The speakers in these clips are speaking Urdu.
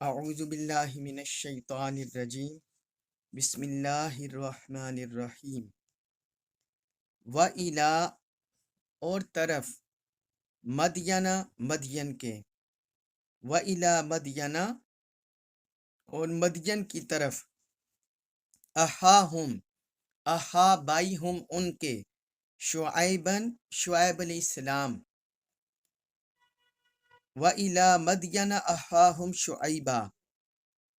اعوذ باللہ من الشیطان الرجیم بسم اللہ الرحمن الرحیم وَإِلَىٰ اور طرف مدینہ مدین کے وَإِلَىٰ مدینہ اور مدین کی طرف اخاہم اخا بائی ہم ان کے شعیباً شعیب علیہ السلام وَإِلَىٰ مدینہ اخاہم شعیبا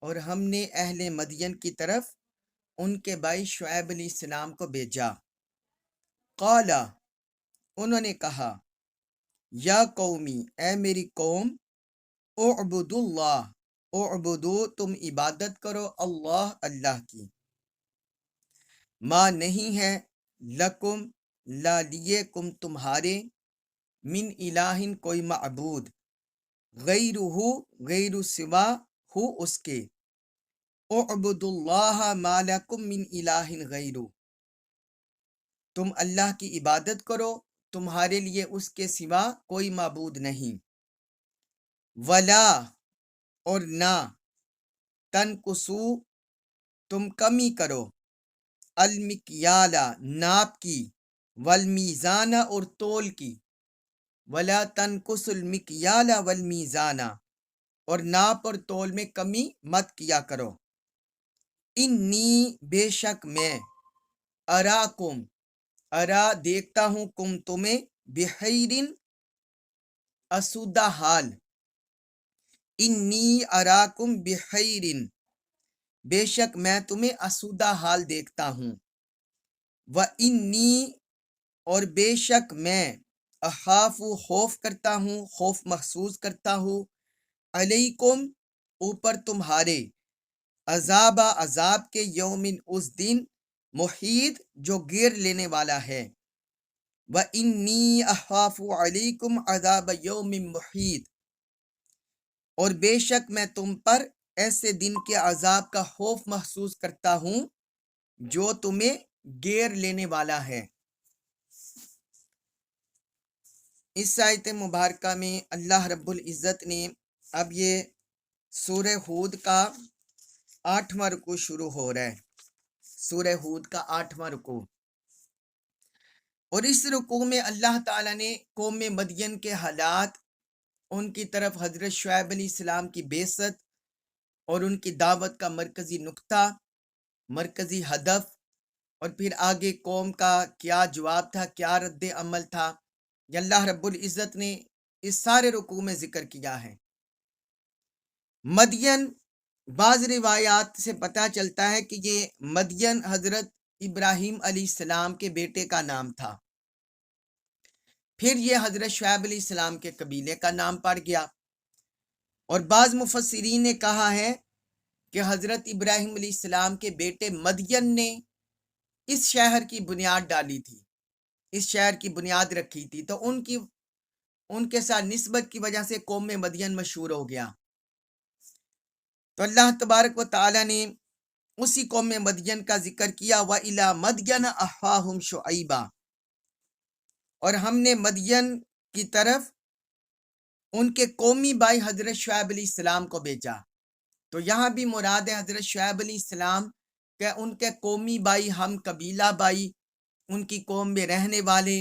اور ہم نے اہل مدین کی طرف ان کے بھائی شعیب علیہ السلام کو بھیجا قالا انہوں نے کہا یا قومی اے میری قوم اعبدوا اللہ اعبدو تم عبادت کرو اللہ کی ما نہیں ہے لکم لا لیے کم تمہارے من الہ کوئی معبود غیرہ غیر سوا ہو اس کے اعبدوا اللہ ما لکم من الہ غیرہ تم اللہ کی عبادت کرو تمہارے لیے اس کے سوا کوئی معبود نہیں ولا اور نہ تنقصو تم کمی کرو المکیالا ناپ کی والمیزانہ اور تول کی ولا تنقص المکیالا والمیزانہ اور ناپ اور تول میں کمی مت کیا کرو انی بے شک میں اراکم ارا دیکھتا ہوں کم تمہیں بخیرن اسودہ حال انی اراکم بخیرن بے شک میں تمہیں اسودہ حال دیکھتا ہوں وانی اور بے شک میں اخاف خوف کرتا ہوں خوف محسوس کرتا ہوں علیکم اوپر تمہارے عذاب کے یومن اس دن محیط جو گیر لینے والا ہے وانی اخاف علیکم عذاب یوم محیط اور بے شک میں تم پر ایسے دن کے عذاب کا خوف محسوس کرتا ہوں جو تمہیں گیر لینے والا ہے۔ اس آیت مبارکہ میں اللہ رب العزت نے اب یہ سورہ ہود کا 8واں رکوع شروع ہو رہا ہے، سورہ ہود کا 8واں رکوع، اور اس رکوع میں اللہ تعالیٰ نے قوم مدین کے حالات، ان کی طرف حضرت شعیب علیہ السلام کی بعثت اور ان کی دعوت کا مرکزی نقطہ، مرکزی ہدف، اور پھر آگے قوم کا کیا جواب تھا، کیا رد عمل تھا، یہ اللہ رب العزت نے اس سارے رکوع میں ذکر کیا ہے۔ مدین بعض روایات سے پتہ چلتا ہے کہ یہ مدین حضرت ابراہیم علیہ السلام کے بیٹے کا نام تھا، پھر یہ حضرت شعیب علیہ السلام کے قبیلے کا نام پڑ گیا، اور بعض مفسرین نے کہا ہے کہ حضرت ابراہیم علیہ السلام کے بیٹے مدین نے اس شہر کی بنیاد ڈالی تھی، اس شہر کی بنیاد رکھی تھی، تو ان کے ساتھ نسبت کی وجہ سے قوم مدین مشہور ہو گیا۔ تو اللہ تبارک و تعالی نے اسی قوم مدین کا ذکر کیا وَإِلَىٰ مَدْيَنَ أَخَاهُمْ شُعَيْبًا، اور ہم نے مدین کی طرف ان کے قومی بھائی حضرت شعیب علیہ السلام کو بھیجا۔ تو یہاں بھی مراد ہے حضرت شعیب علیہ السلام کہ ان کے قومی بھائی، ہم قبیلہ بھائی، ان کی قوم میں رہنے والے،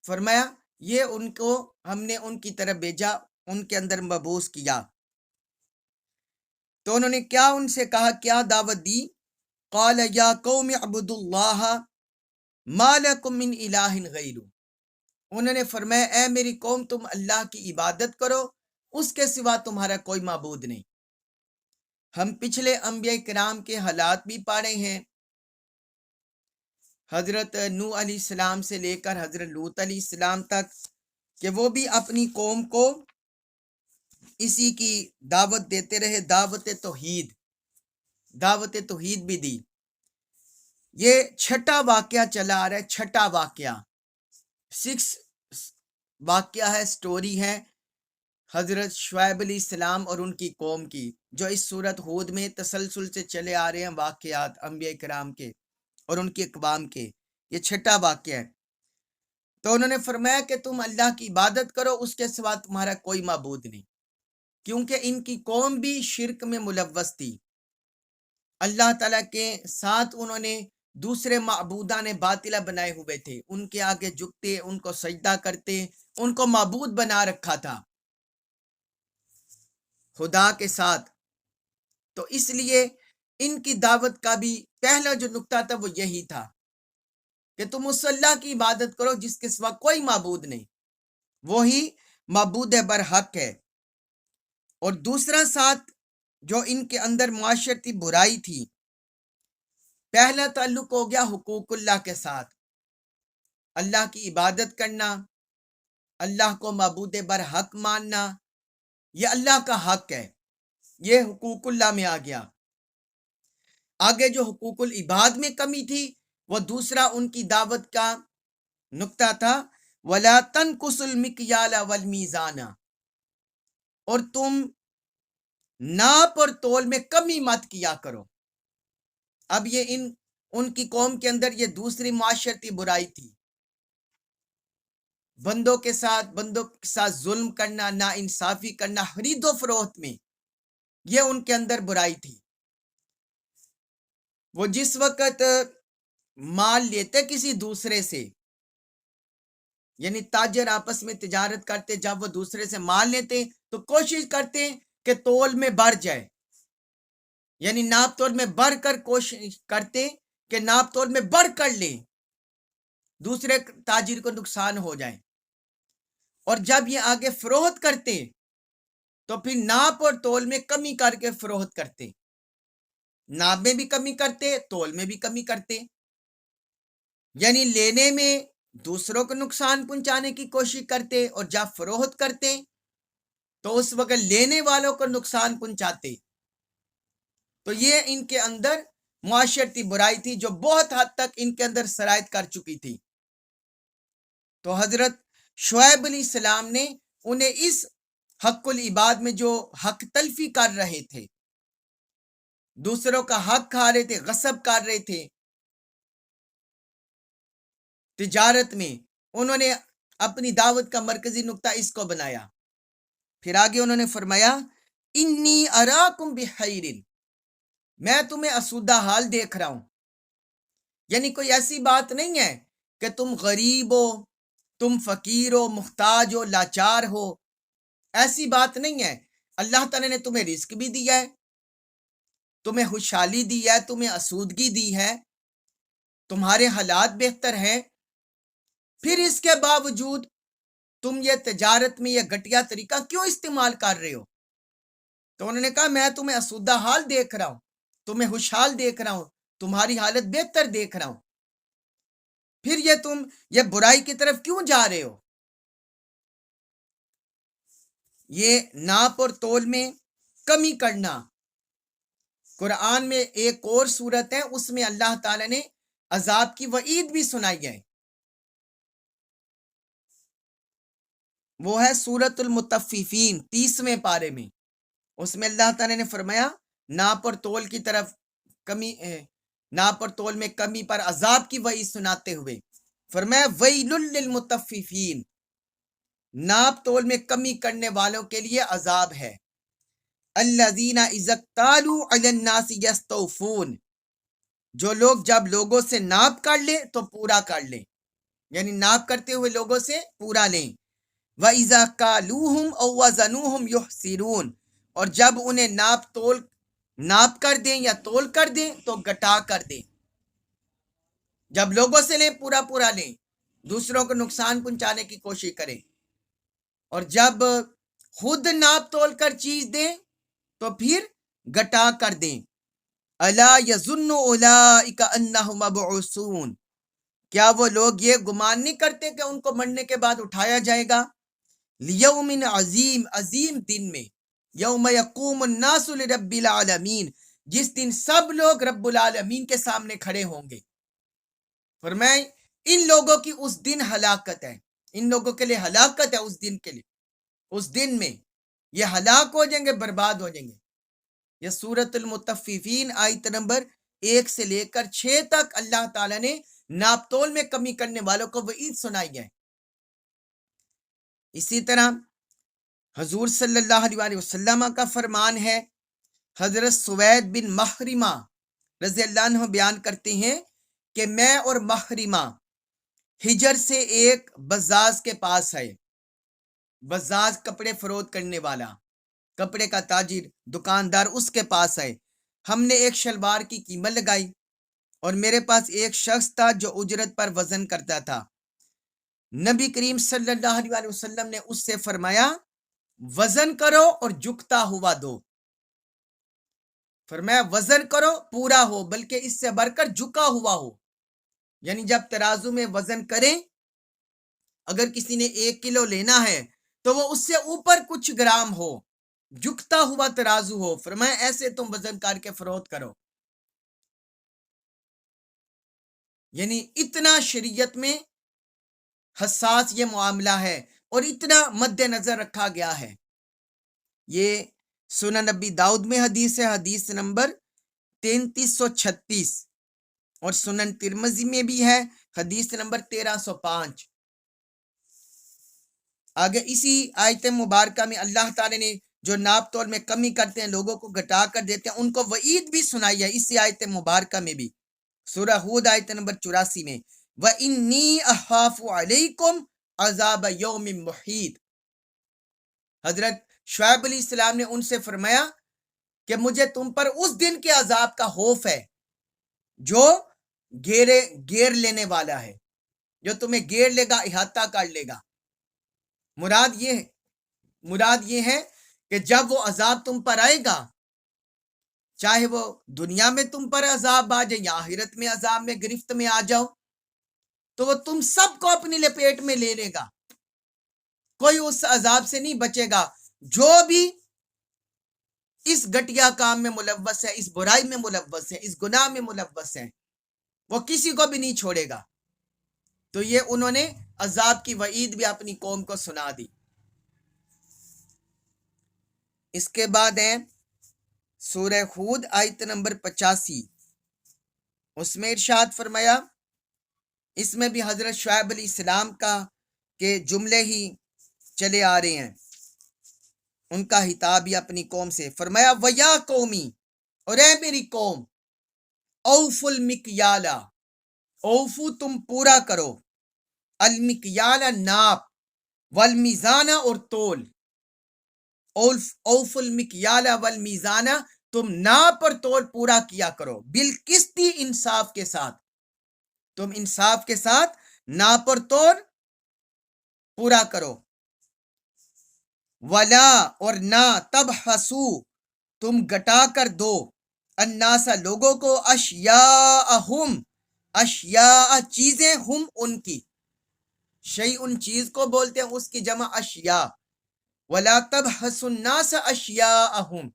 فرمایا یہ ان کو ہم نے ان کی طرف بھیجا، ان کے اندر مبعوث کیا۔ تو انہوں نے کیا ان سے کہا، کیا دعوت دی؟ قال یا قوم اعبدوا اللہ ما لکم من الہ غیرہ، انہوں نے فرمایا اے میری قوم تم اللہ کی عبادت کرو، اس کے سوا تمہارا کوئی معبود نہیں۔ ہم پچھلے انبیاء کرام کے حالات بھی پڑھے ہیں، حضرت نوح علیہ السلام سے لے کر حضرت لوط علیہ السلام تک، کہ وہ بھی اپنی قوم کو اسی کی دعوت دیتے رہے، دعوت توحید بھی دی۔ یہ چھٹا واقعہ چلا آ رہا ہے، چھٹا واقعہ، 6 واقعہ ہے، سٹوری ہے حضرت شعیب علیہ السلام اور ان کی قوم کی، جو اس سورت ہود میں تسلسل سے چلے آ رہے ہیں واقعات انبیاء کرام کے اور ان کی اقوام کے، یہ چھٹا واقعہ ہے۔ تو انہوں نے فرمایا کہ تم اللہ کی عبادت کرو، اس کے سوا تمہارا کوئی معبود نہیں۔ کیونکہ ان کی قوم بھی شرک میں ملوث تھی۔ اللہ تعالیٰ کے ساتھ انہوں نے دوسرے معبودان باطلہ بنائے ہوئے تھے، ان کے آگے جھکتے، ان کو سجدہ کرتے، ان کو معبود بنا رکھا تھا خدا کے ساتھ۔ تو اس لیے ان کی دعوت کا بھی پہلا جو نقطہ تھا وہ یہی تھا کہ تم اس اللہ کی عبادت کرو جس کے سوا کوئی معبود نہیں، وہی معبود برحق ہے۔ اور دوسرا ساتھ جو ان کے اندر معاشرتی برائی تھی، پہلا تعلق ہو گیا حقوق اللہ کے ساتھ، اللہ کی عبادت کرنا، اللہ کو معبود برحق ماننا، یہ اللہ کا حق ہے، یہ حقوق اللہ میں آ گیا۔ آگے جو حقوق العباد میں کمی تھی وہ دوسرا ان کی دعوت کا نقطہ تھا، وَلَا تَنْقُصُوا الْمِكْيَالَ وَالْمِيزَانَ، اور تم ناپ اور تول میں کمی مت کیا کرو۔ اب یہ ان کی قوم کے اندر یہ دوسری معاشرتی برائی تھی، بندوں کے ساتھ ظلم کرنا، نا انصافی کرنا، خرید و فروخت میں، یہ ان کے اندر برائی تھی۔ وہ جس وقت مال لیتے کسی دوسرے سے، یعنی تاجر آپس میں تجارت کرتے، جب وہ دوسرے سے مال لیتے تو کوشش کرتے کہ تول میں بڑھ جائے، یعنی ناپ تول میں بڑھ کر کوشش کرتے کہ ناپ تول میں بڑھ کر لیں، دوسرے تاجر کو نقصان ہو جائے۔ اور جب یہ آگے فروخت کرتے تو پھر ناپ اور تول میں کمی کر کے فروخت کرتے، ناپ میں بھی کمی کرتے، تول میں بھی کمی کرتے، یعنی لینے میں دوسروں کو نقصان پہنچانے کی کوشش کرتے، اور جب فروخت کرتے تو اس وقت لینے والوں کو نقصان پہنچاتے۔ تو یہ ان کے اندر معاشرتی برائی تھی جو بہت حد تک ان کے اندر سرایت کر چکی تھی۔ تو حضرت شعیب علیہ السلام نے انہیں اس حق العباد میں جو حق تلفی کر رہے تھے، دوسروں کا حق کھا رہے تھے، غصب کر رہے تھے تجارت میں، انہوں نے اپنی دعوت کا مرکزی نقطہ اس کو بنایا۔ پھر آگے انہوں نے فرمایا انی اراکم بخیر، میں تمہیں اسودہ حال دیکھ رہا ہوں، یعنی کوئی ایسی بات نہیں ہے کہ تم غریب ہو، تم فقیر ہو، محتاج ہو، لاچار ہو، ایسی بات نہیں ہے۔ اللہ تعالیٰ نے تمہیں رزق بھی دیا ہے، تمہیں خوشحالی دی ہے، تمہیں اسودگی دی ہے، تمہارے حالات بہتر ہیں، پھر اس کے باوجود تم یہ تجارت میں یہ گھٹیا طریقہ کیوں استعمال کر رہے ہو؟ تو انہوں نے کہا میں تمہیں اسودہ حال دیکھ رہا ہوں، تمہیں خوشحال دیکھ رہا ہوں، تمہاری حالت بہتر دیکھ رہا ہوں، پھر تم یہ برائی کی طرف کیوں جا رہے ہو؟ یہ ناپ اور تول میں کمی کرنا، قرآن میں ایک اور صورت ہے، اس میں اللہ تعالی نے عذاب کی وعید بھی سنائی ہے، وہ ہے سورۃ المطففین 30ویں پارے میں۔ اس میں اللہ تعالی نے فرمایا ناپ اور تول کی طرف کمی، ناپ اور تول میں کمی پر عذاب کی وعید سناتے ہوئے فرمایا ویل للمطففین، ناپ تول میں کمی کرنے والوں کے لیے عذاب ہے، الذین اذا اکتالوا علی الناس یستوفون، جو لوگ جب لوگوں سے ناپ کر لیں تو پورا کر لیں، یعنی ناپ کرتے ہوئے لوگوں سے پورا لیں، وَإِذَا كَالُوهُمْ أَوْ وَزَنُوهُمْ يُخْسِرُونَ، اور جب انہیں ناپ کر دیں یا تول کر دیں تو گٹا کر دیں، جب لوگوں سے لیں پورا لیں، دوسروں کو نقصان پہنچانے کی کوشش کریں، اور جب خود ناپ تول کر چیز دیں تو پھر گٹا کر دیں۔ الا یظن اولئک انہم مبعوثون، کیا وہ لوگ یہ گمان نہیں کرتے کہ ان کو مرنے کے بعد اٹھایا جائے گا؟ لیوم عظیم، عظیم دن میں، یوم یقوم الناس لرب العالمین، جس دن سب لوگ رب العالمین کے سامنے کھڑے ہوں گے۔ فرمائیں ان لوگوں کی اس دن ہلاکت ہے، ان لوگوں کے لیے ہلاکت ہے اس دن کے لیے، اس دن میں یہ ہلاک ہو جائیں گے، برباد ہو جائیں گے۔ یہ سورۃ المطففین آیت نمبر 1 سے لے کر 6 تک اللہ تعالیٰ نے ناپ تول میں کمی کرنے والوں کو وعید سنائی ہے۔ اسی طرح حضور صلی اللہ علیہ وسلم کا فرمان ہے. حضرت سوید بن محرمہ رضی اللہ عنہ بیان کرتے ہیں کہ میں اور محرمہ ہجر سے ایک بزاز کے پاس ہے. بزاز کپڑے فروخت کرنے والا، کپڑے کا تاجر، دکاندار، اس کے پاس ہے. ہم نے ایک شلوار کی قیمت لگائی اور میرے پاس ایک شخص تھا جو اجرت پر وزن کرتا تھا. نبی کریم صلی اللہ علیہ وسلم نے اس سے فرمایا وزن کرو اور جھکتا ہوا دو. فرمایا وزن کرو پورا ہو، بلکہ اس سے بڑھ کر جھکا ہوا ہو. یعنی جب ترازو میں وزن کریں، اگر کسی نے 1 کلو لینا ہے تو وہ اس سے اوپر کچھ گرام ہو، جھکتا ہوا ترازو ہو. فرمایا ایسے تم وزن کر کے فروخت کرو. یعنی اتنا شریعت میں حساس یہ معاملہ ہے اور اتنا مد نظر رکھا گیا ہے. یہ سنن نبی داؤد میں حدیث ہے، حدیث نمبر 3336، اور سنن ترمذی میں بھی ہے، حدیث نمبر 1305. آگے اسی آیت مبارکہ میں اللہ تعالی نے جو ناپ تول میں کمی کرتے ہیں، لوگوں کو گھٹا کر دیتے ہیں، ان کو وعید بھی سنائی ہے اسی آیت مبارکہ میں بھی. سورہ ہود آیت نمبر 84 میں وَإِنِّي أَخَافُ عَلَيْكُمْ عَذَابَ يَوْمٍ مُحِيطٍ. حضرت شعیب علیہ السلام نے ان سے فرمایا کہ مجھے تم پر اس دن کے عذاب کا خوف ہے جو گیر لینے والا ہے، جو تمہیں گیر لے گا، احاطہ کر لے گا. مراد یہ ہے کہ جب وہ عذاب تم پر آئے گا، چاہے وہ دنیا میں تم پر عذاب آ جائے یا آخرت میں عذاب میں گرفت میں آ جاؤ، تو وہ تم سب کو اپنی لپیٹ میں لے لے گا. کوئی اس عذاب سے نہیں بچے گا. جو بھی اس گھٹیا کام میں ملوث ہے، اس برائی میں ملوث ہے، اس گناہ میں ملوث ہے، وہ کسی کو بھی نہیں چھوڑے گا. تو یہ انہوں نے عذاب کی وعید بھی اپنی قوم کو سنا دی. اس کے بعد ہے سورہ ہود آیت نمبر 85. اس میں ارشاد فرمایا، اس میں بھی حضرت شعیب علیہ السلام کے جملے ہی چلے آ رہے ہیں، ان کا خطاب ہی اپنی قوم سے. فرمایا وَيَا قَوْمِي، اور اے میری قوم، اوفوا المکیال، اوفو تم پورا کرو، المکیال ناپ، والمیزان اور تول. اوفوا المکیال والمیزان، تم ناپ اور تول پورا کیا کرو، بالقسط، انصاف کے ساتھ. تم انصاف کے ساتھ ناپ اور تول پورا کرو. ولا، اور نہ، تبحثو، تم گٹا کر دو، الناس، لوگوں کو، اشیاءہم، اشیاء چیزیں، ہم ان کی، شیء ان چیز کو بولتے ہیں، اس کی جمع اشیاء. ولا تبحثوا الناس اشیاءہم،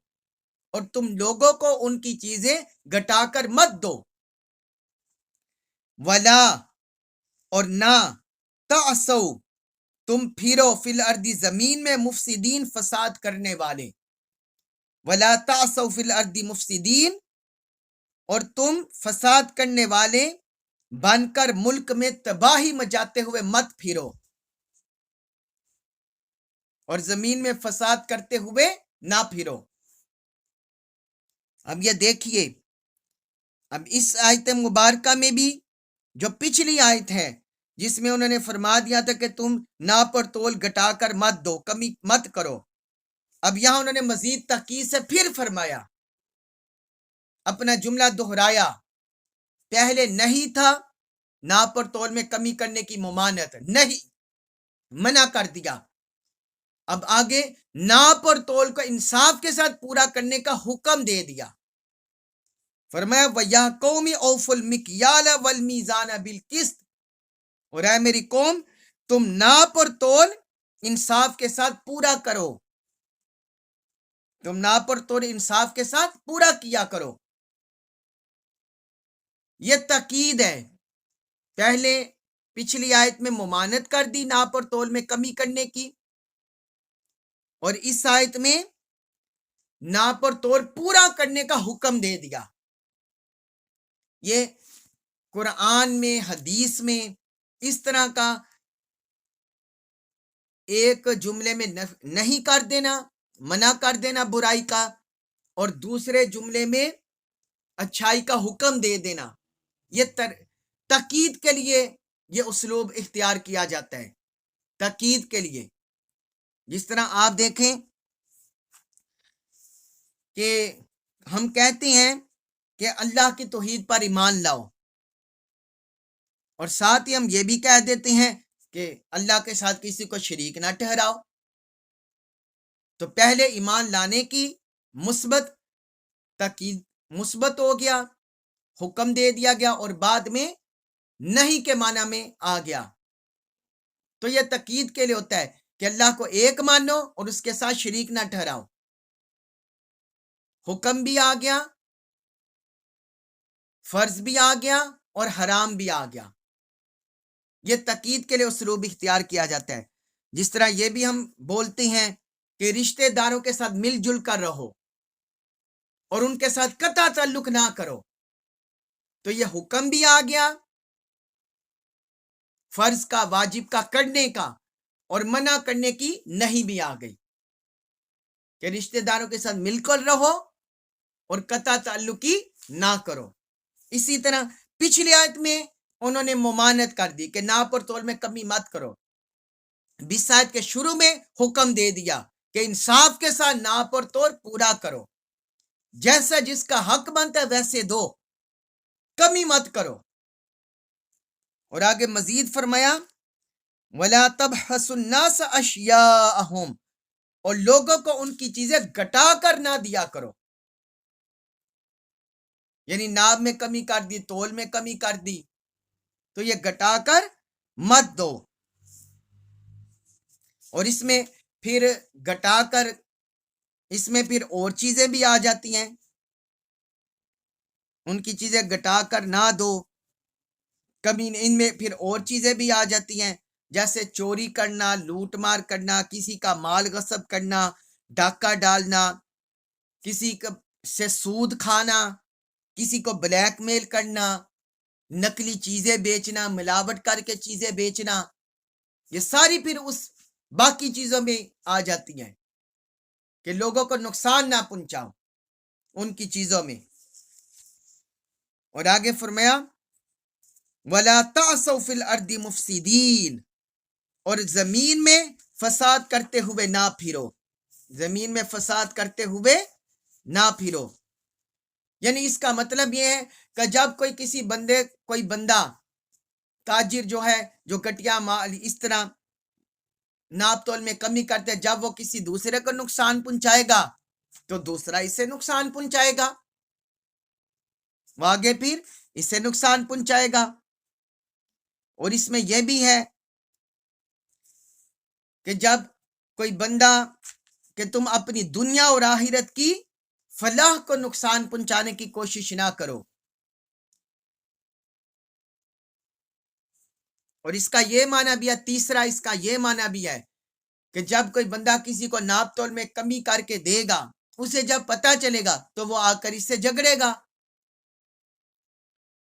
اور تم لوگوں کو ان کی چیزیں گٹا کر مت دو. ولا، اور نہ، تعصوا، تم پھرو، فی الارض، زمین میں، مفسدین، فساد کرنے والے. ولا تعصوا فی الارض مفسدین، اور تم فساد کرنے والے بن کر ملک میں تباہی مچاتے ہوئے مت پھرو، اور زمین میں فساد کرتے ہوئے نہ پھرو. اب یہ دیکھیے، اب اس آیت مبارکہ میں بھی جو پچھلی آیت ہے جس میں انہوں نے فرما دیا تھا کہ تم ناپ اور تول گٹا کر مت دو، کمی مت کرو، اب یہاں انہوں نے مزید تاکید سے پھر فرمایا، اپنا جملہ دہرایا. پہلے نہیں تھا ناپ اور تول میں کمی کرنے کی ممانعت، نہیں، منع کر دیا. اب آگے ناپ اور تول کو انصاف کے ساتھ پورا کرنے کا حکم دے دیا. فرمایا وَيَا قَوْمِ أَوْفُوا الْمِكْيَالَ وَالْمِيزَانَ بِالْقِسْطِ، اور اے میری قوم، تم ناپ اور تول انصاف کے ساتھ پورا کرو، تم ناپ اور تول انصاف کے ساتھ پورا کیا کرو. یہ تاکید ہے. پہلے پچھلی آیت میں ممانعت کر دی ناپ اور تول میں کمی کرنے کی، اور اس آیت میں ناپ اور تول پورا کرنے کا حکم دے دیا. یہ قرآن میں، حدیث میں اس طرح کا ایک جملے میں نہیں کر دینا، منع کر دینا برائی کا، اور دوسرے جملے میں اچھائی کا حکم دے دینا، یہ تاکید کے لیے یہ اسلوب اختیار کیا جاتا ہے، تاکید کے لیے۔ جس طرح آپ دیکھیں کہ ہم کہتے ہیں کہ اللہ کی توحید پر ایمان لاؤ، اور ساتھ ہی ہم یہ بھی کہہ دیتے ہیں کہ اللہ کے ساتھ کسی کو شریک نہ ٹھہراؤ۔ تو پہلے ایمان لانے کی مثبت تاکید، مثبت ہو گیا، حکم دے دیا گیا، اور بعد میں نہیں کے معنی میں آ گیا۔ تو یہ تاکید کے لیے ہوتا ہے کہ اللہ کو ایک مانو اور اس کے ساتھ شریک نہ ٹھہراؤ۔ حکم بھی آ گیا، فرض بھی آ گیا، اور حرام بھی آ گیا۔ یہ تاکید کے لیے اسلوب اختیار کیا جاتا ہے۔ جس طرح یہ بھی ہم بولتے ہیں کہ رشتہ داروں کے ساتھ مل جل کر رہو اور ان کے ساتھ قطع تعلق نہ کرو، تو یہ حکم بھی آ گیا فرض کا، واجب کا کرنے کا، اور منع کرنے کی نہیں بھی آ گئی کہ رشتہ داروں کے ساتھ مل کر رہو اور قطع تعلقی نہ کرو۔ اسی طرح پچھلی آیت میں انہوں نے ممانعت کر دی کہ ناپ اور تول میں کمی مت کرو، 20 آیت کے شروع میں حکم دے دیا کہ انصاف کے ساتھ ناپ اور تول پورا کرو، جیسا جس کا حق بنتا ہے ویسے دو، کمی مت کرو۔ اور آگے مزید فرمایا وَلَا تَبْحَثُوا النَّاسَ أَشْيَاءَهُمْ، اور لوگوں کو ان کی چیزیں گھٹا کر نہ دیا کرو، یعنی ناب میں کمی کر دی، تول میں کمی کر دی، تو یہ گھٹا کر مت دو۔ اور اس میں پھر گھٹا کر، اس میں پھر اور چیزیں بھی آ جاتی ہیں، ان کی چیزیں گھٹا کر نہ دو، کبھی ان میں پھر اور چیزیں بھی آ جاتی ہیں، جیسے چوری کرنا، لوٹ مار کرنا، کسی کا مال غصب کرنا، ڈاکہ ڈالنا، کسی سے سود کھانا، کسی کو بلیک میل کرنا، نقلی چیزیں بیچنا، ملاوٹ کر کے چیزیں بیچنا، یہ ساری پھر اس باقی چیزوں میں آ جاتی ہیں کہ لوگوں کو نقصان نہ پہنچاؤ ان کی چیزوں میں۔ اور آگے فرمایا وَلَا تَعْثَوْا فِي الْأَرْضِ مُفْسِدِينَ، اور زمین میں فساد کرتے ہوئے نہ پھرو، زمین میں فساد کرتے ہوئے نہ پھرو۔ یعنی اس کا مطلب یہ ہے کہ جب کوئی بندہ تاجر جو ہے، جو گٹیا مال اس طرح ناپ تول میں کمی کرتے، جب وہ کسی دوسرے کو نقصان پہنچائے گا تو دوسرا اسے نقصان پہنچائے گا، وہ آگے پھر اسے نقصان پہنچائے گا۔ اور اس میں یہ بھی ہے کہ جب کوئی بندہ کہ تم اپنی دنیا اور آخرت کی فلاح کو نقصان پہنچانے کی کوشش نہ کرو۔ اور اس کا یہ معنی بھی ہے، تیسرا اس کا یہ معنی بھی ہے کہ جب کوئی بندہ کسی کو ناپ تول میں کمی کر کے دے گا، اسے جب پتہ چلے گا تو وہ آ کر اس سے جھگڑے گا۔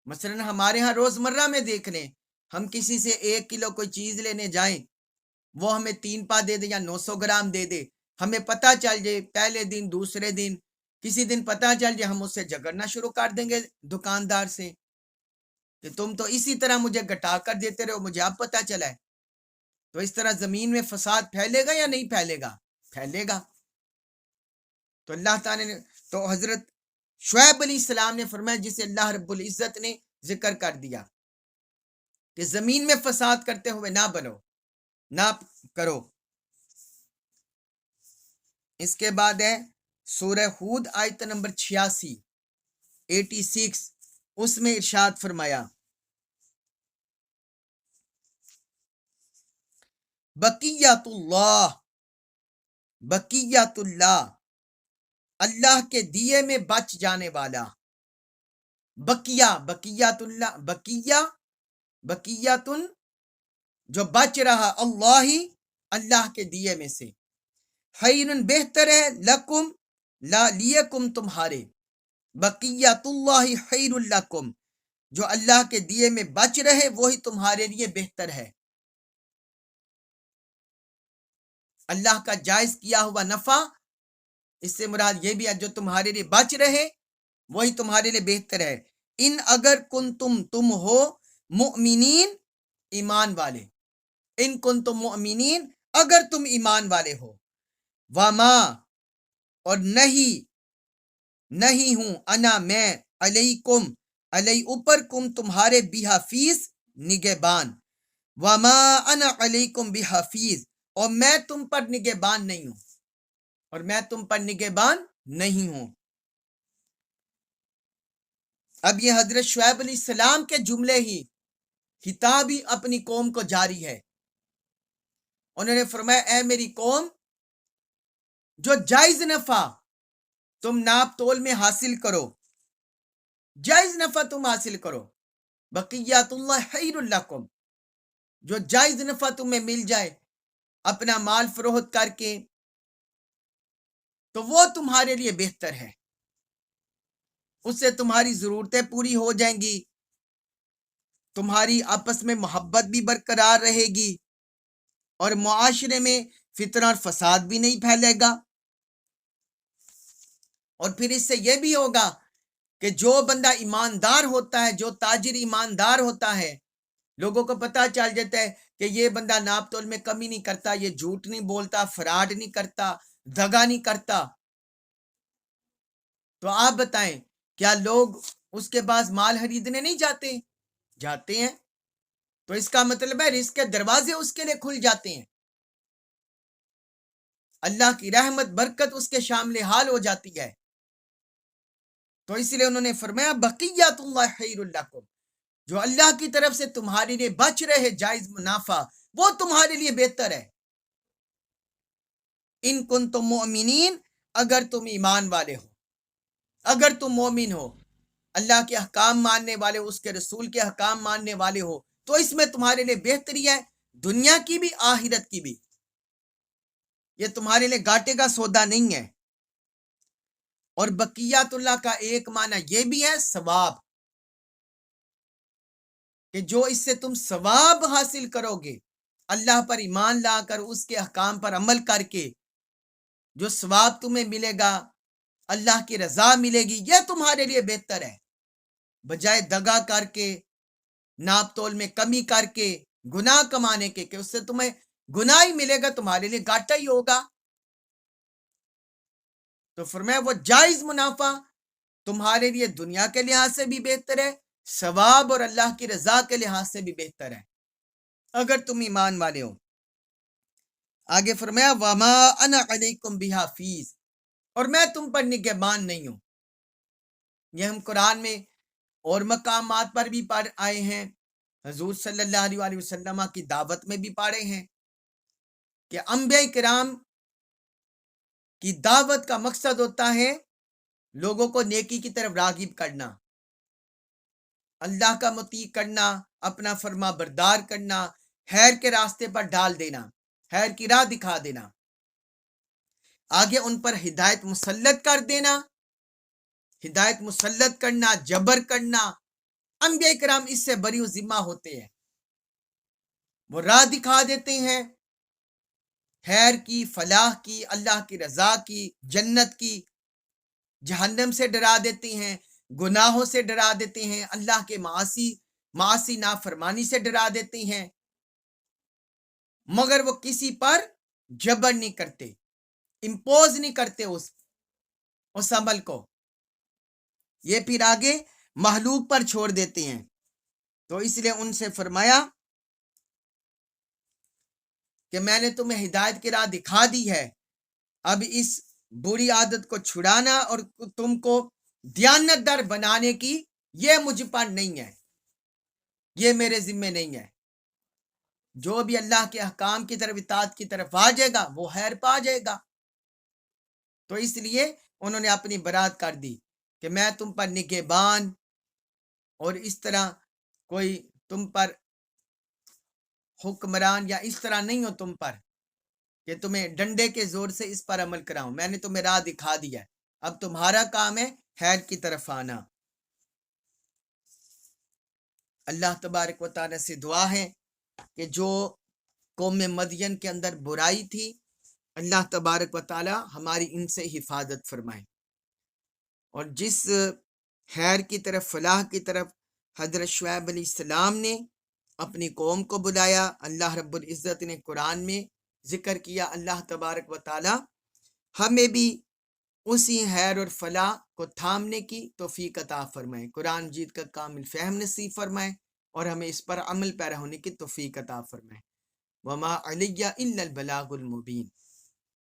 مثلا ہمارے ہاں روزمرہ میں دیکھ لیں، ہم کسی سے 1 کلو کوئی چیز لینے جائیں، وہ ہمیں 3 پا دے دے یا 900 گرام دے دے، ہمیں پتہ چل جائے پہلے دن، دوسرے دن، کسی دن پتہ چل جائے، ہم اس سے جھگڑنا شروع کر دیں گے دکاندار سے کہ تم تو اسی طرح مجھے گھٹا کر دیتے رہو، مجھے اب پتہ چلا ہے۔ تو اس طرح زمین میں فساد پھیلے گا یا نہیں پھیلے گا؟ پھیلے گا۔ تو اللہ تعالیٰ نے، تو حضرت شعیب علیہ السلام نے فرمایا، جسے اللہ رب العزت نے ذکر کر دیا کہ زمین میں فساد کرتے ہوئے نہ بنو، نہ کرو۔ اس کے بعد ہے سورہ ہود آیت نمبر 86، اس میں ارشاد فرمایا بقیت اللہ، اللہ کے دیے میں بچ جانے والا، بقیت اللہ، بقیتن جو بچ رہا، اللہ کے دیے میں سے، خیر بہتر ہے، لکم لیکم تمہارے، بقیت اللہ خیر لکم، جو اللہ کے دیے میں بچ رہے وہی تمہارے لیے بہتر ہے۔ اللہ کا جائز کیا ہوا نفع، اس سے مراد یہ بھی ہے جو تمہارے لیے بچ رہے وہی تمہارے لیے بہتر ہے۔ ان اگر تم ہو مؤمنین، ایمان والے، ان کنتم مؤمنین، اگر تم ایمان والے ہو، وما، اور نہیں ہوں، انا میں، علیکم، علی اوپر، کم تمہارے، بحفیظ، نگہبان، وما انا علیکم بحفیظ، اور میں تم پر نگہبان نہیں ہوں، اور میں تم پر نگہبان نہیں ہوں۔ اب یہ حضرت شعیب علیہ السلام کے جملے ہی خطاب ہی اپنی قوم کو جاری ہے۔ انہوں نے فرمایا اے میری قوم، جو جائز نفع تم ناپ تول میں حاصل کرو، جائز نفع تم حاصل کرو، بقیات اللہ خیر لکم، جو جائز نفع تمہیں مل جائے اپنا مال فروخت کر کے تو وہ تمہارے لیے بہتر ہے، اس سے تمہاری ضرورتیں پوری ہو جائیں گی، تمہاری آپس میں محبت بھی برقرار رہے گی، اور معاشرے میں فتنہ اور فساد بھی نہیں پھیلے گا۔ اور پھر اس سے یہ بھی ہوگا کہ جو بندہ ایماندار ہوتا ہے، جو تاجر ایماندار ہوتا ہے، لوگوں کو پتہ چل جاتا ہے کہ یہ بندہ ناپ تول میں کمی نہیں کرتا، یہ جھوٹ نہیں بولتا، فراڈ نہیں کرتا، دغا نہیں کرتا، تو آپ بتائیں کیا لوگ اس کے پاس مال خریدنے نہیں جاتے ہیں؟ تو اس کا مطلب ہے رزق کے دروازے اس کے لیے کھل جاتے ہیں، اللہ کی رحمت برکت اس کے شامل حال ہو جاتی ہے۔ تو اس لیے انہوں نے فرمایا بقیات اللہ خیر لکم، جو اللہ کی طرف سے تمہارے لیے بچ رہے جائز منافع وہ تمہارے لیے بہتر ہے۔ ان کنتم مؤمنین، اگر تم ایمان والے ہو، اگر تم مومن ہو، اللہ کے احکام ماننے والے ہو، اس کے رسول کے احکام ماننے والے ہو، تو اس میں تمہارے لیے بہتری ہے، دنیا کی بھی آخرت کی بھی، یہ تمہارے لیے گھاٹے کا سودا نہیں ہے۔ اور بقیات اللہ کا ایک معنی یہ بھی ہے ثواب، کہ جو اس سے تم ثواب حاصل کرو گے، اللہ پر ایمان لا کر اس کے احکام پر عمل کر کے جو ثواب تمہیں ملے گا، اللہ کی رضا ملے گی، یہ تمہارے لیے بہتر ہے، بجائے دغا کر کے، ناپ تول میں کمی کر کے، گناہ کمانے کے، کہ اس سے تمہیں گناہ ہی ملے گا، تمہارے لیے گھاٹا ہی ہوگا۔ تو فرمایا وہ جائز منافع تمہارے لیے دنیا کے لحاظ سے بھی بہتر ہے، ثواب اور اللہ کی رضا کے لحاظ سے بھی بہتر ہے، اگر تم ایمان والے ہو۔ آگے فرمایا وما انا علیکم بحفیظ، اور میں تم پر نگہبان نہیں ہوں۔ یہ ہم قرآن میں اور مقامات پر بھی پڑھ آئے ہیں، حضور صلی اللہ علیہ وسلم کی دعوت میں بھی پڑھے ہیں کہ انبیاء کرام کی دعوت کا مقصد ہوتا ہے لوگوں کو نیکی کی طرف راغب کرنا، اللہ کا مطیع کرنا، اپنا فرما بردار کرنا، خیر کے راستے پر ڈال دینا، خیر کی راہ دکھا دینا، آگے ان پر ہدایت مسلط کر دینا، ہدایت مسلط کرنا، جبر کرنا۔ انبیاء کرام اس سے بری و ذمہ ہوتے ہیں، وہ راہ دکھا دیتے ہیں خیر کی، فلاح کی، اللہ کی رضا کی، جنت کی، جہنم سے ڈرا دیتے ہیں، گناہوں سے ڈرا دیتے ہیں، اللہ کے معاصی نافرمانی سے ڈرا دیتے ہیں، مگر وہ کسی پر جبر نہیں کرتے، امپوز نہیں کرتے اس عمل کو، یہ پھر آگے مخلوق پر چھوڑ دیتے ہیں۔ تو اس لیے ان سے فرمایا کہ میں نے تمہیں ہدایت کی راہ دکھا دی ہے، اب اس بری عادت کو چھڑانا اور تم کو دیانت دار بنانے کی یہ مجھ پر نہیں ہے، یہ میرے ذمہ نہیں ہے۔ جو بھی اللہ کے احکام کی طرف، اطاعت کی طرف آ جائے گا وہ خیر پا جائے گا۔ تو اس لیے انہوں نے اپنی برات کر دی کہ میں تم پر نگہبان اور اس طرح کوئی تم پر حکمران یا اس طرح نہیں ہو تم پر کہ تمہیں ڈنڈے کے زور سے اس پر عمل کراؤں، میں نے تمہیں راہ دکھا دیا ہے، اب تمہارا کام ہے خیر کی طرف آنا۔ اللہ تبارک و تعالی سے دعا ہے کہ جو قوم مدین کے اندر برائی تھی اللہ تبارک و تعالی ہماری ان سے حفاظت فرمائے۔ اور جس خیر کی طرف، فلاح کی طرف حضرت شعیب علیہ السلام نے اپنی قوم کو بلایا، اللہ رب العزت نے قرآن میں ذکر کیا۔ اللہ تبارک و تعالی ہمیں بھی اسی خیر اور فلاح کو تھامنے کی توفیق عطا فرمائے، قرآن مجید کا کامل فہم نصیب فرمائے اور ہمیں اس پر عمل پیرا ہونے کی توفیق عطا فرمائے۔ وما علیہ الا البلاغ المبین۔